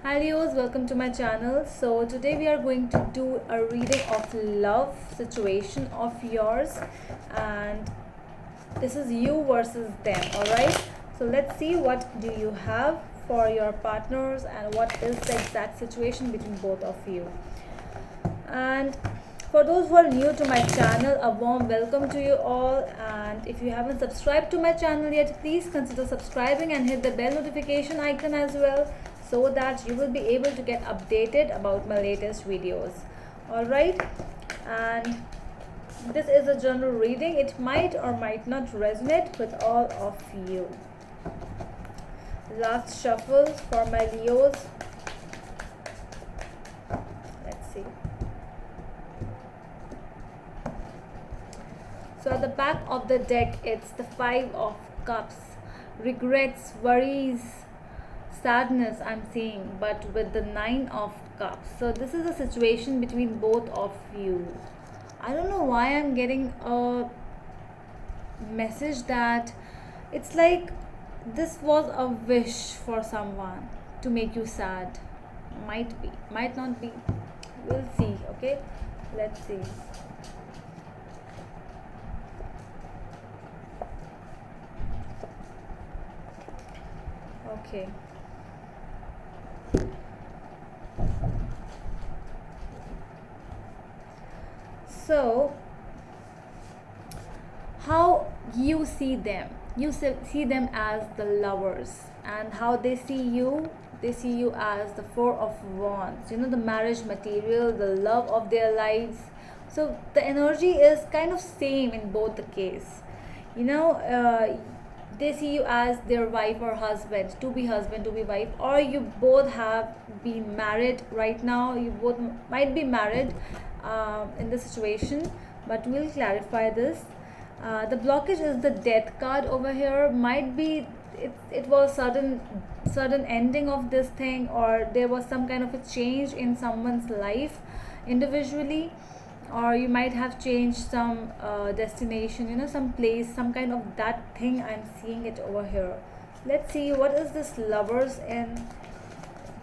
Hi Leos, welcome to my channel. So today we are going to do a reading of love situation of yours, and this is you versus them. All right, so let's see what do you have for your partners and what is the exact situation between both of you. And for those who are new to my channel, a warm welcome to you all. And if you haven't subscribed to my channel yet, please consider subscribing and hit the bell notification icon as well, so that you will be able to get updated about my latest videos. Alright, and this is a general reading. It might or might not resonate with all of you. Last shuffle for my Leos. Let's see. So at the back of the deck, it's the Five of Cups. Regrets, worries, sadness I'm seeing, but with the Nine of Cups. So this is a situation between both of you. I don't know why I'm getting a message that it's like this was a wish for someone to make you sad. Might be, might not be. We'll see. Okay, let's see. Okay. So, how you see them? You see them as the lovers, and how they see you as the Four of Wands. You know, the marriage material, the love of their lives. So the energy is kind of same in both the case. You know, they see you as their wife or husband, to be wife, or you both have been married right now. You both might be married in this situation, but we'll clarify this. The blockage is the Death card over here. Might be it was sudden ending of this thing, or there was some kind of a change in someone's life individually, or you might have changed some destination, you know, some place, some kind of that thing. I'm seeing it over here. Let's see what is this lovers in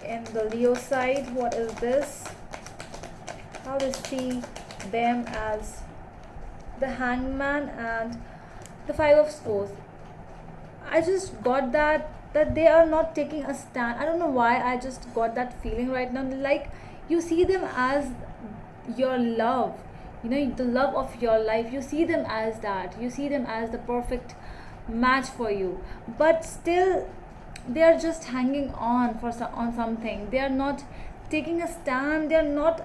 the Leo side. What is this? How they see them as the Hangman and the Five of Swords. I just got that they are not taking a stand. I don't know why, I just got that feeling right now. Like, you see them as your love, you know, the love of your life. You see them as that. You see them as the perfect match for you, but still they are just hanging on for on something. They are not taking a stand. They are not,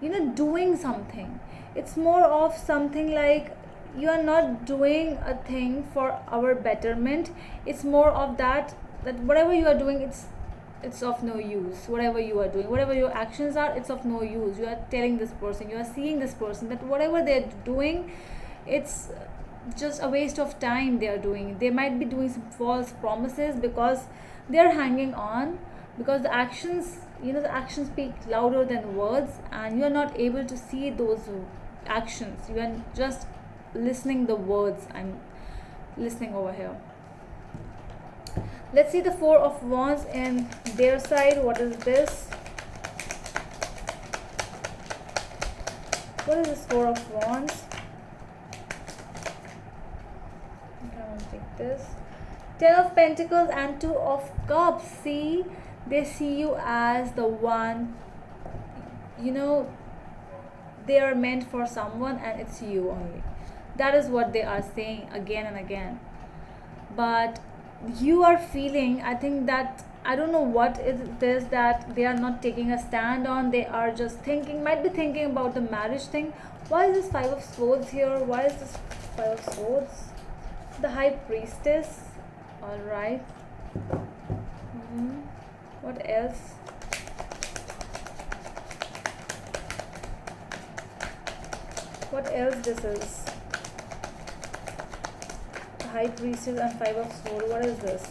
you know, doing something. It's more of something like you are not doing a thing for our betterment. It's more of that whatever you are doing, it's of no use. Whatever you are doing, whatever your actions are, it's of no use. You are telling this person, you are seeing this person, that whatever they're doing, it's just a waste of time they are doing. They might be doing some false promises because they're hanging on, because the actions, you know, the actions speak louder than words, and you are not able to see those actions. You are just listening the words. I'm listening over here. Let's see the Four of Wands in their side. What is this? What is this Four of Wands? Okay, I'm gonna take this. Ten of Pentacles and Two of Cups. See, they see you as the one, you know, they are meant for someone, and it's you only. That is what they are saying again and again. But you are feeling, I think that, I don't know what it is that they are not taking a stand on. They are just thinking, might be thinking about the marriage thing. Why is this Five of Swords here? Why is this Five of Swords? The High Priestess. All right. What else? What else this is? The High Priestess and Five of Swords. What is this?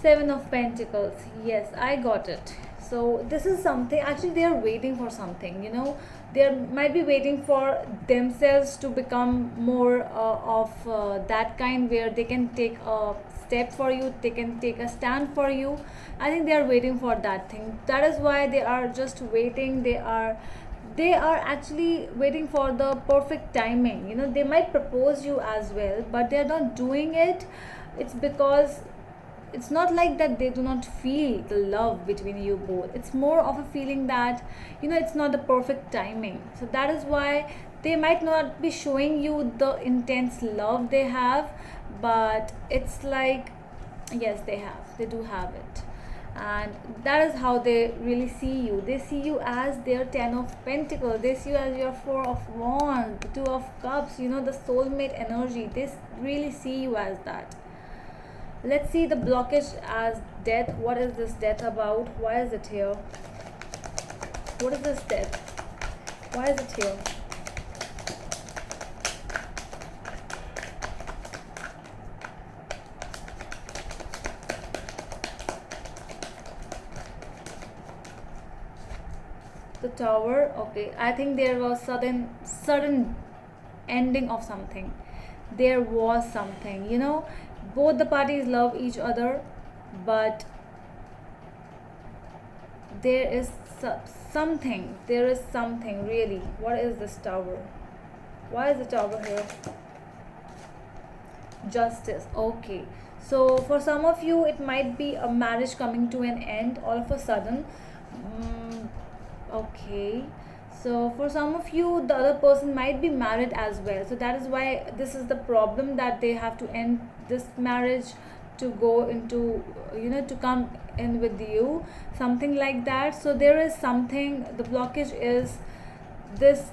Seven of Pentacles. Yes, I got it. So this is something, actually they are waiting for something, you know. they might be waiting for themselves to become more of that kind where they can take a step for you, they can take a stand for you. I think they are waiting for that thing. That is why they are just waiting. They are actually waiting for the perfect timing. They might propose you as well, but they're not doing it. It's because it's not like that they do not feel the love between you both. It's more of a feeling that it's not the perfect timing. So that is why they might not be showing you the intense love they have, but it's like, yes, they do have it. And that is how they really see you. They see you as their 10 of pentacles, they see you as your 4 of wands, the 2 of cups, the soulmate energy. They really see you as that. Let's see the blockage as death. What is this death about? Why is it here? What is this death? Why is it here? The Tower. Okay, I think there was sudden ending of something. There was something, both the parties love each other, but there is something really. What is this Tower? Why is the Tower here? Justice. Okay, so for some of you it might be a marriage coming to an end all of a sudden. Okay, so for some of you the other person might be married as well, so that is why this is the problem, that they have to end this marriage to go into, to come in with you, something like that. So there is something, the blockage is this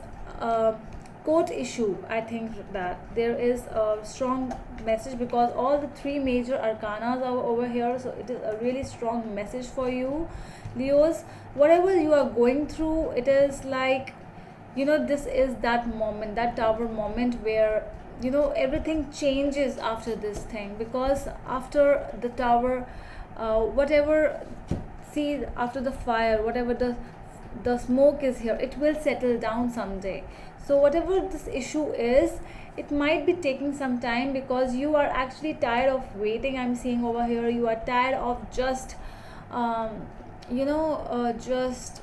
court issue. I think that there is a strong message because all the 3 major arcanas are over here, so it is a really strong message for you, Leos. Whatever you are going through, it is like, this is that moment, that Tower moment where everything changes after this thing. Because after the Tower, whatever, see, after the fire, whatever the smoke is here, it will settle down someday. So whatever this issue is, it might be taking some time because you are actually tired of waiting. I'm seeing over here you are tired of just just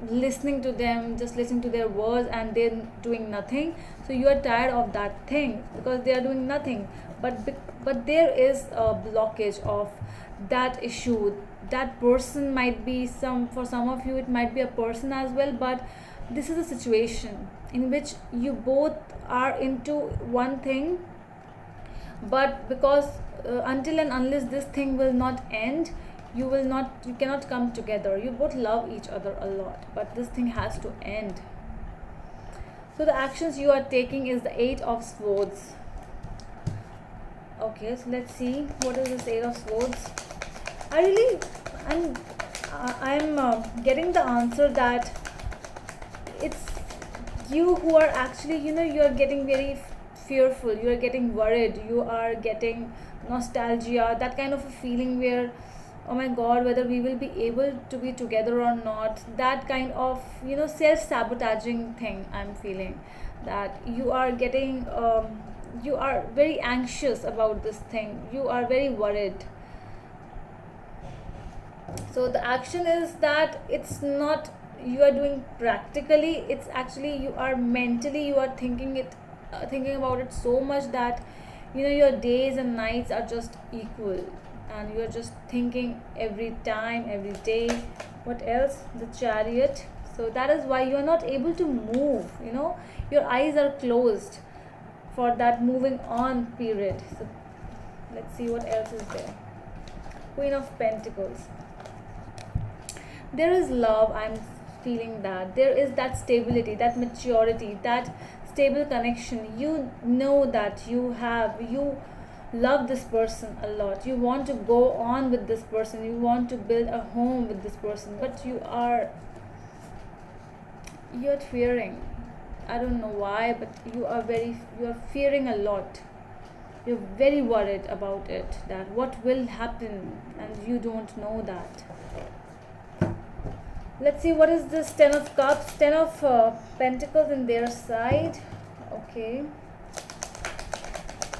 listening to them, just listening to their words and then doing nothing. So you are tired of that thing because they are doing nothing. But there is a blockage of that issue. That person might be for some of you it might be a person as well, but this is a situation in which you both are into one thing, but because until and unless this thing will not end, you cannot come together. You both love each other a lot, but this thing has to end. So the actions you are taking is the 8 of Swords. Okay, so let's see what is this 8 of Swords. I'm getting the answer that it's you who are actually, you are getting very fearful, you are getting worried, you are getting nostalgia, that kind of a feeling where, oh my god, whether we will be able to be together or not. That kind of, self-sabotaging thing I'm feeling, that you are getting you are very anxious about this thing, you are very worried. So the action is that it's not you are doing practically, it's actually you are mentally, you are thinking about it so much that your days and nights are just equal, and you are just thinking every time, every day. What else? The Chariot. So that is why you are not able to move, your eyes are closed for that moving on period. So let's see what else is there. Queen of Pentacles. There is love. I'm feeling that there is that stability, that maturity, that stable connection. You know that you love this person a lot, you want to go on with this person, you want to build a home with this person, but you're fearing. I don't know why, but you're fearing a lot. You're very worried about it, that what will happen, and you don't know that. Let's see what is this 10 of cups, 10 of pentacles in their side. Okay,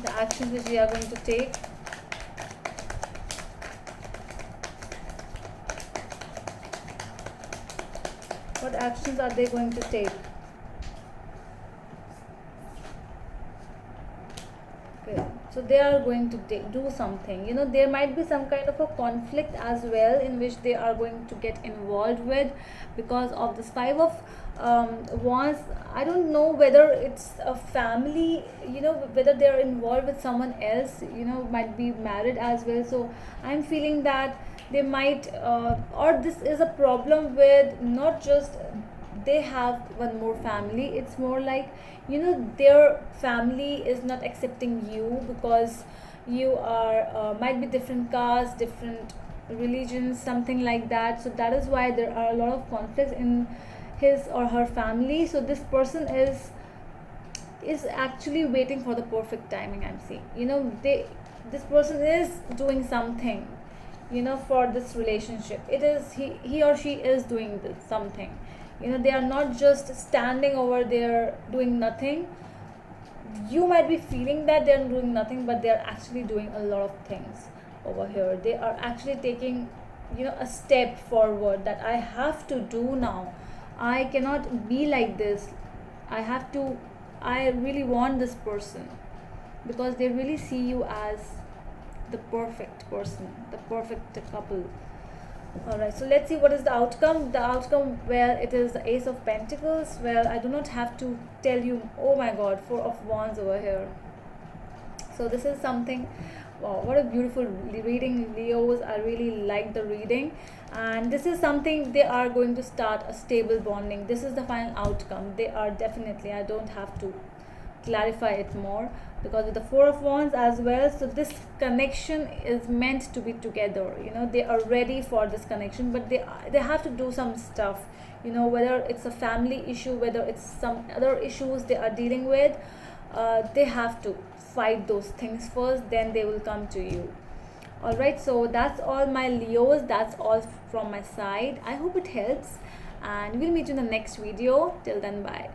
the actions which we are going to take. What actions are they going to take? Okay, so they are going to do something. You know, there might be some kind of a conflict as well in which they are going to get involved with, because of this 5 of wands. I don't know whether it's a family, you know, whether they are involved with someone else, you know, might be married as well. So I'm feeling that they might or this is a problem with not just they have one more family. It's more like, you know, their family is not accepting you because you are might be different caste, different religions, something like that. So that is why there are a lot of conflicts in his or her family. So this person is actually waiting for the perfect timing. I'm seeing, you know, this person is doing something, you know, for this relationship. It is he or she is doing this something. You know, they are not just standing over there doing nothing. You might be feeling that they're doing nothing, but they're actually doing a lot of things over here. They are actually taking, you know, a step forward, that I have to do now. I cannot be like this. I really want this person, because they really see you as the perfect person, the perfect couple. Alright, so let's see what is the outcome. The outcome, well, it is the Ace of Pentacles. Well, I do not have to tell you. Oh my god, 4 of Wands over here. So this is something, wow, what a beautiful reading, Leos. I really like the reading. And this is something, they are going to start a stable bonding. This is the final outcome. They are definitely, I don't have to clarify it more, because with the 4 of Wands as well. So this connection is meant to be together. You know, they are ready for this connection, but they have to do some stuff, you know, whether it's a family issue, whether it's some other issues they are dealing with. They have to fight those things first, then they will come to you. All right, so that's all, my Leos. That's all from my side. I hope it helps, and we'll meet you in the next video. Till then, bye.